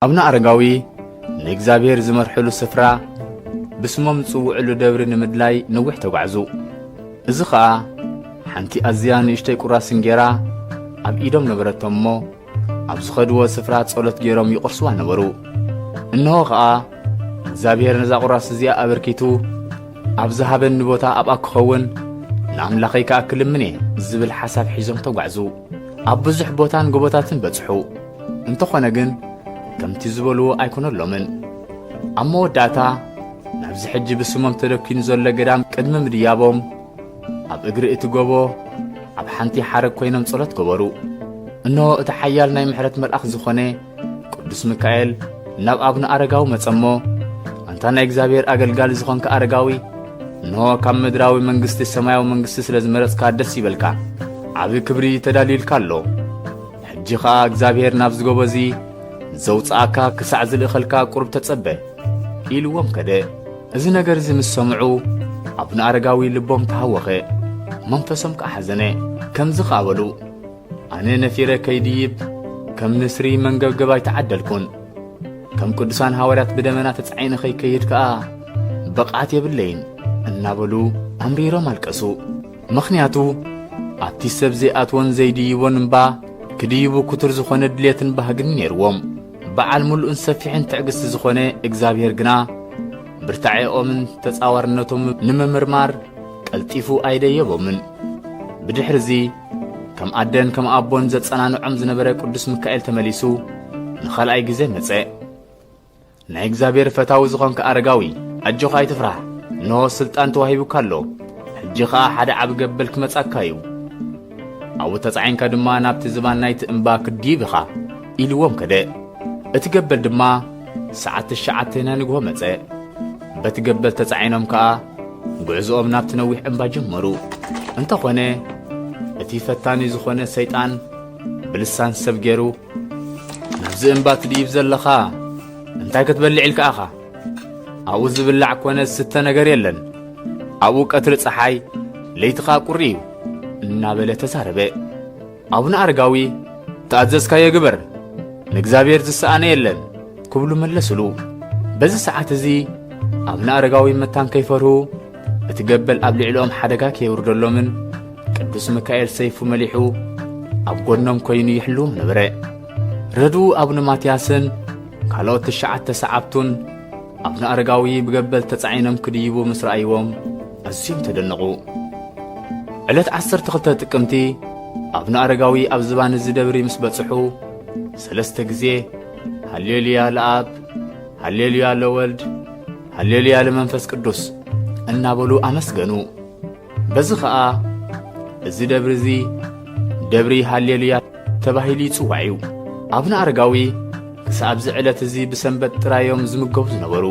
አቡነ አረጋዊ ንእግዚአብሔር ዝመርሕሉ ስፍራ ብስሞም ጽውዕሉ ደብሪ ንምድላይ ነዊሕ ተጓዕዙ። እዚ ኸዓ ሓንቲ ኣዝያ ንእሽተይ ቁራስ እንጀራ ኣብ ኢዶም ነበረቶም እሞ ኣብ ዝኸድዎ ስፍራ ጸሎት ገይሮም ይቆርስዋ ነበሩ። እንሆ ኸዓ እግዚአብሔር ነዛ ቁራስ እዚኣ ኣበርኪቱ ኣብ ዝሃበኒ ቦታ ኣብኣ ክኸውን ንኣምላኸይ ከኣክልምኔ ዝብል ሓሳብ ሒዞም ተጓዕዙ። ኣብ ብዙሕ ቦታን ጎቦታትን በጽሑ። እንተኾነ ግን ከምቲ ዝበልዎ ኣይኮነሎምን። ኣብ መወዳእታ ናብዚ ሕጂ ብስሞም ተደኪኑ ዘሎ ገዳም ቅድሚ ምድያቦም ኣብ እግሪ እቲ ጎቦ ኣብ ሓንቲ ሓረግ ኮይኖም ጸሎት ገበሩ። እንሆ እቲ ሓያል ናይ ምሕረት መልኣኽ ዝኾነ ቅዱስ ሚካኤል ናብ ኣቡነ አረጋዊ መጸሞ ኣንታ ናይ እግዚአብሔር ኣገልጋሊ ዝኾንከ አረጋዊ እንሆ ካብ ምድራዊ መንግስቲ ሰማያዊ መንግስቲ ስለ ዝመረጽካ ደስ ይበልካ፣ ዓብ ክብሪ ተዳልዩልካ ኣሎ። ሕጂ ኸዓ እግዚአብሔር ናብ ዝጎቦ እዚ ዘውፅኣካ ክሳዕ ዝልእኸልካ ቁርብ ተጸበ ኢልዎም ከደ። እዚ ነገር እዚ ምስ ሰምዑ ኣቡነ አረጋዊ ልቦም ተሃወኸ፣ መንፈሶም ከዓ ሓዘነ። ከምዚ ኸዓ በሉ፣ ኣነ ነፊረ ከይድይብ ከም ንስሪ መንገብገባይ ተዓደልኩን፣ ከም ቅዱሳን ሐዋርያት ብደመና ተጻዒነ ከይከይድ ከዓ በቕዓት የብለይን እናበሉ ኣምሪሮም ኣልቀሱ። ምኽንያቱ ኣብቲ ሰብ ዘይኣትዎን ዘይድይቦን እምባ ክድይቡ ኩቱር ዝኾነ ድልየትን ባህግን ነይርዎም። በዓል ሙሉእን ሰፊሕን ትዕግስቲ ዝኾነ እግዚአብሔር ግና ብርታዕኦምን ተጻዋርነቶም ንምምርማር ቀልጢፉ ኣይደየቦምን። ብድሕሪ እዚ ከም ኣደን ከም ኣቦን ዘጸናንዖም ዝነበረ ቅዱስ ሚካኤል ተመሊሱ ንኻልኣይ ግዜ መጸ። ናይ እግዚአብሔር ፈታዊ ዝኾንከ አረጋዊ ኣጆኻ ኣይትፍራሕ፣ እንሆ ስልጣን ተዋሂቡካ ኣሎ። ሕጂ ኸዓ ሓደ ዓብ ገበል ክመጻካ እዩ፣ ኣብኡ ተጻዒንካ ድማ ናብቲ ዝባን ናይቲ እምባ ክድይብ ኢኻ ኢልዎም ከደ። እቲ ገበል ድማ ሰዓት 9 ንግሆ መጸ። በቲ ገበል ተጻዒኖም ከዓ ጉዕዞኦም ናብቲ ነዊሕ እምባ ጀመሩ። እንተኾነ እቲ ፈታኒ ዝኾነ ሰይጣን ብልሳን ሰብ ገይሩ ናብዚ እምባ ትድይብ ዘለኻ እንታይ ክትበልዕ ኢልካ ኢኻ? ኣብኡ ዝብላዕ ኮነ ዝስተ ነገር የለን፣ ኣብኡ ቀትሪ ፀሓይ ለይትኻ ቁሪ እዩ እናበለ ተዛረበ። ኣቡነ አረጋዊ ተኣዘዝካዮ ግበር፣ ንእግዚአብሔር ዝሰኣነ የለን ክብሉ መለስሉ። በዚ ሰዓት እዚ ኣቡነ አረጋዊ መታን ከይፈርሁ እቲ ገበል ኣብ ልዕሊኦም ሓደጋ ከይውርደሎምን ቅዱስ ሚካኤል ሰይፉ መሊሑ ኣብ ጎኖም ኮይኑ ይሕልዎም ነበረ። ረድኡ ኣቡነ ማትያስን ካልኦት 9 ሰዓብቱን ኣቡነ አረጋዊ ብገበል ተጻዒኖም ክድይቡ ምስ ረኣይዎም ኣዝዮም ተደነቑ። ዕለት 12 ጥቅምቲ ኣቡነ አረጋዊ ኣብ ዝባን እዚ ደብሪ ምስ በጽሑ 3 ግዜ ሃሌሉያ ለኣብ፣ ሃሌሉያ ለወልድ፣ ሃሌሉያ ለመንፈስ ቅዱስ እናበሉ ኣመስገኑ። በዚ ኸዓ እዚ ደብሪ እዚ ደብሪ ሃሌሉያ ተባሂሉ ይጽዋዕ እዩ። ኣቡነ አረጋዊ ክሳብ ዚ ዕለት እዚ ብሰንበት ጥራዮም ዝምገቡ ዝነበሩ